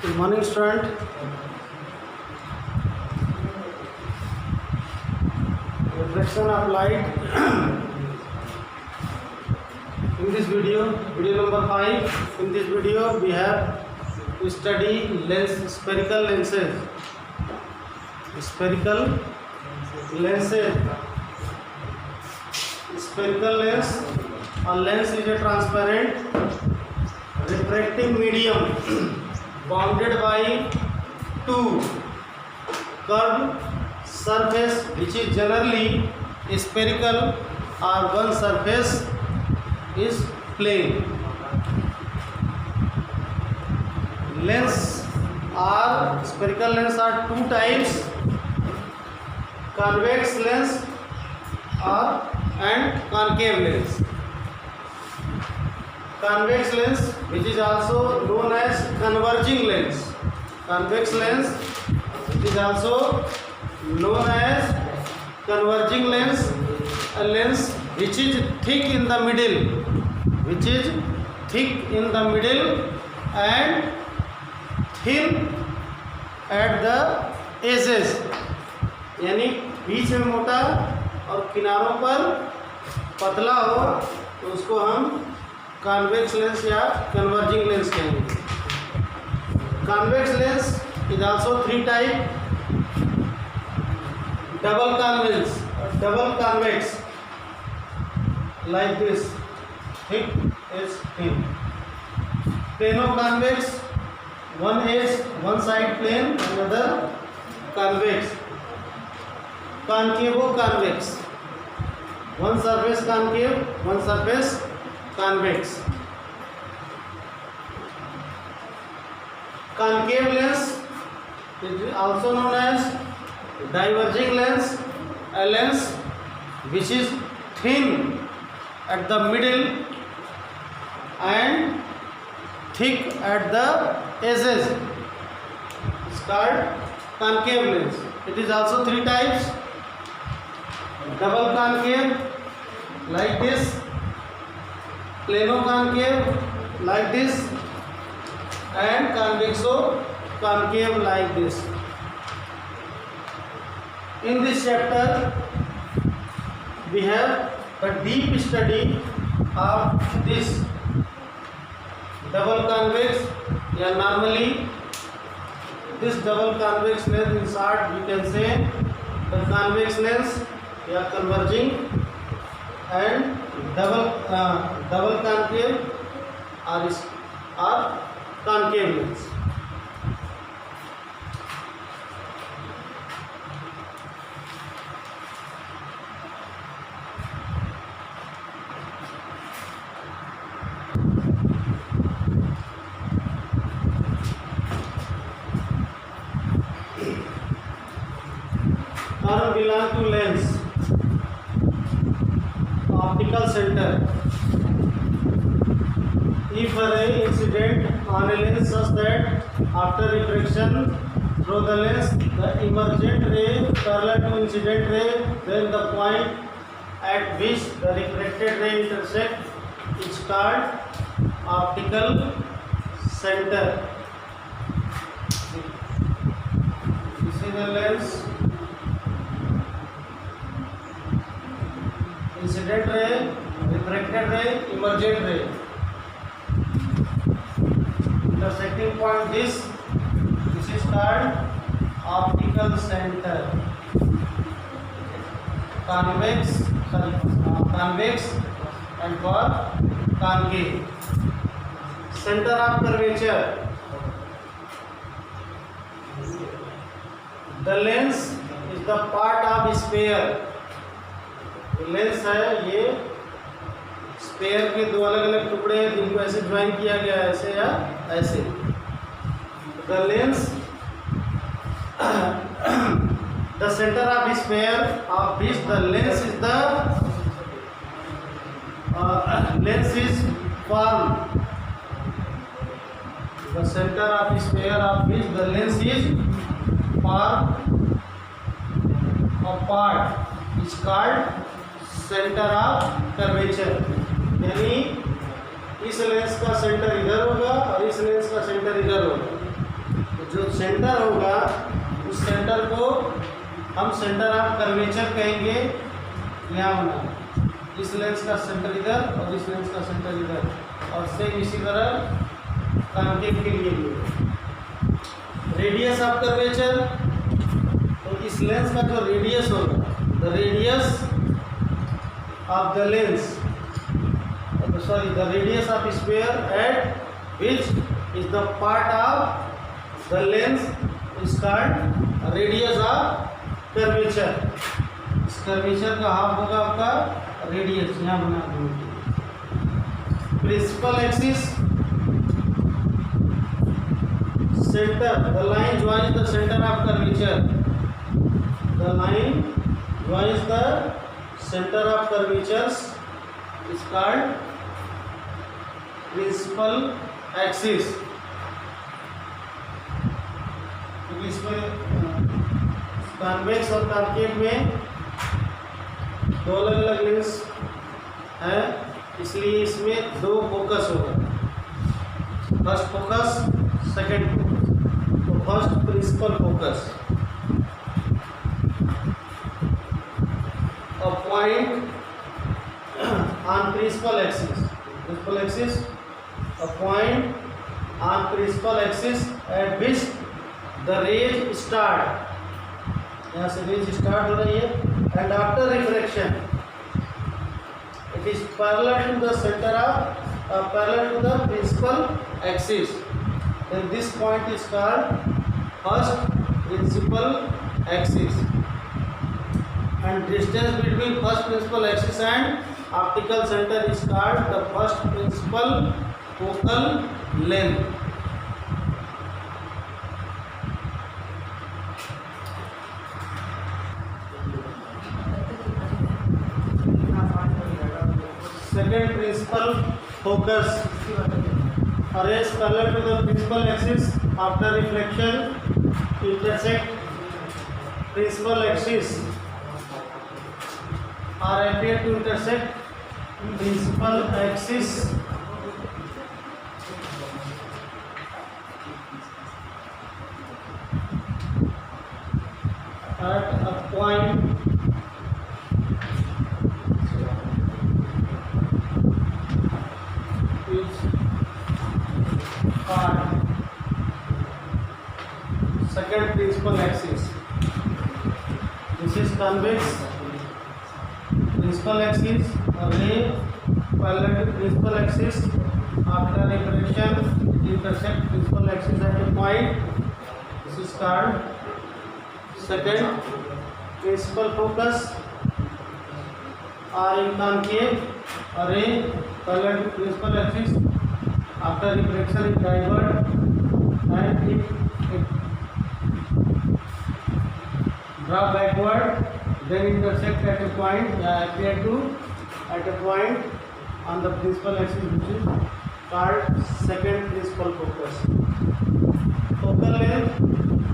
Good morning, student. Reflection of light. In this video number 5. In this video, we have to study spherical lenses. Spherical lenses. Spherical lens. A lens is a transparent refracting medium bounded by two curved surface, which is generally spherical, or one surface is plane. Lens are spherical lens are two types: convex lens and concave lens. Convex lens, which is also known as converging lens. Convex lens, which is also known as converging lens, a lens which is thick in the middle, and thin at the edges, यानी बीच में मोटा और किनारों पर पतला हो तो उसको हम कॉन्वेक्स लेंस या कन्वर्जिंग लेंस कहेंगे. Convex lens is also three type: double convex like this, thick is thin. Plano convex, one side plane, another convex. Concavo convex, one surface concave, one surface convex. Concave lens is also known as diverging lens, a lens which is thin at the middle and thick at the edges. It's called concave lens. It is also three types: double concave like this, plano concave like this, and convexo concave like this. In this chapter, we have a deep study of this double convex, या normally this double convex lens. In short, we can say the convex lens या converging and double concave or concave lens. Term belong to lens. Optical center. If a ray incident on a lens such that after refraction through the lens, the emergent ray parallel to incident ray, then the point at which the refracted ray intersect is called optical center. This is the lens. Incident ray, refracted ray, emergent ray. Intersecting point this is called optical center. Convex and for concave. Center of curvature. The lens is the part of sphere. Lens है ये spare के दो अलग अलग टुकड़े हैं जिनको ऐसे ज्वाइन किया गया है, ऐसे या ऐसे. The lens, the centre of sphere of which the lens is form. The centre of sphere of which the lens is form apart is called center of curvature. यानी इस लेंस का सेंटर इधर होगा और इस लेंस का centre इधर होगा। तो जो सेंटर होगा उस सेंटर को हम सेंटर ऑफ कर्वेचर कहेंगे। यहाँ बना इस लेंस का सेंटर इधर और इस लेंस का सेंटर इधर, और सेम इसी तरह कॉन्केव के लिए भी। रेडियस ऑफ कर्वेचर, तो इस लेंस का जो रेडियस होगा, the radius of the lens, sorry, the radius of sphere at which is the part of the lens is called radius of curvature. इस कर्वेचर का हाफ होगा आपका रेडियस। यहाँ बना दूंगी principal axis centre, the line joins the center of curvature, the line joins the center of curvatures is called principal axis. क्योंकि इसमें convex और कॉन्केव में दो अलग अलग लेंस है, इसलिए इसमें दो फोकस होगा, फर्स्ट फोकस सेकंड फोकस। तो first principal focus, a point on principal axis, principal axis a point on principal axis at which the rays start, यहाँ से रेज स्टार्ट हो रही है, and after refraction it is parallel to the center of parallel to the principal axis, then this point is called first principal axis, and distance between first principal axis and optical center is called the first principal focal length. Second principal focus arrays parallel to the principal axis after reflection intersect principal axis or appear to intersect principal axis at a point which are second principal axis. This is convex principal axis, a ray parallel to principal axis after refraction intersect principal axis at a point. This is called second principal focus, or in concave a ray parallel to principal axis after refraction is divert, and if it drop backward then intersect at a point, appear to at a point on the principal axis, which is called second principal focus. Focal length,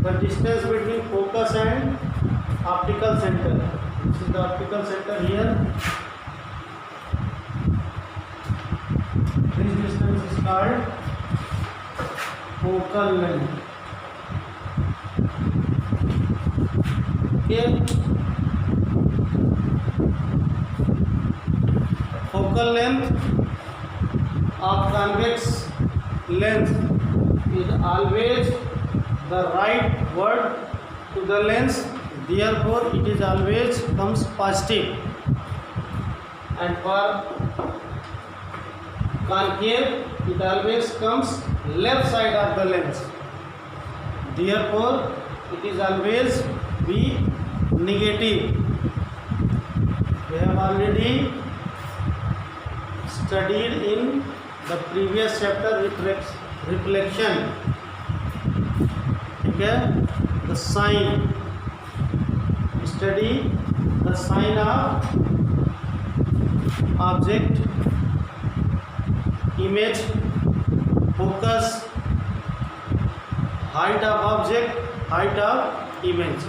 the distance between focus and optical center. This is the optical center here. This distance is called focal length. Okay. Focal length of convex lens is always the right word to the lens, therefore it is always comes positive, and for concave it always comes left side of the lens, therefore it is always be negative. We have already studied in the previous chapter reflection. Okay, the sign, study the sign of object, image, focus, height of object, height of image.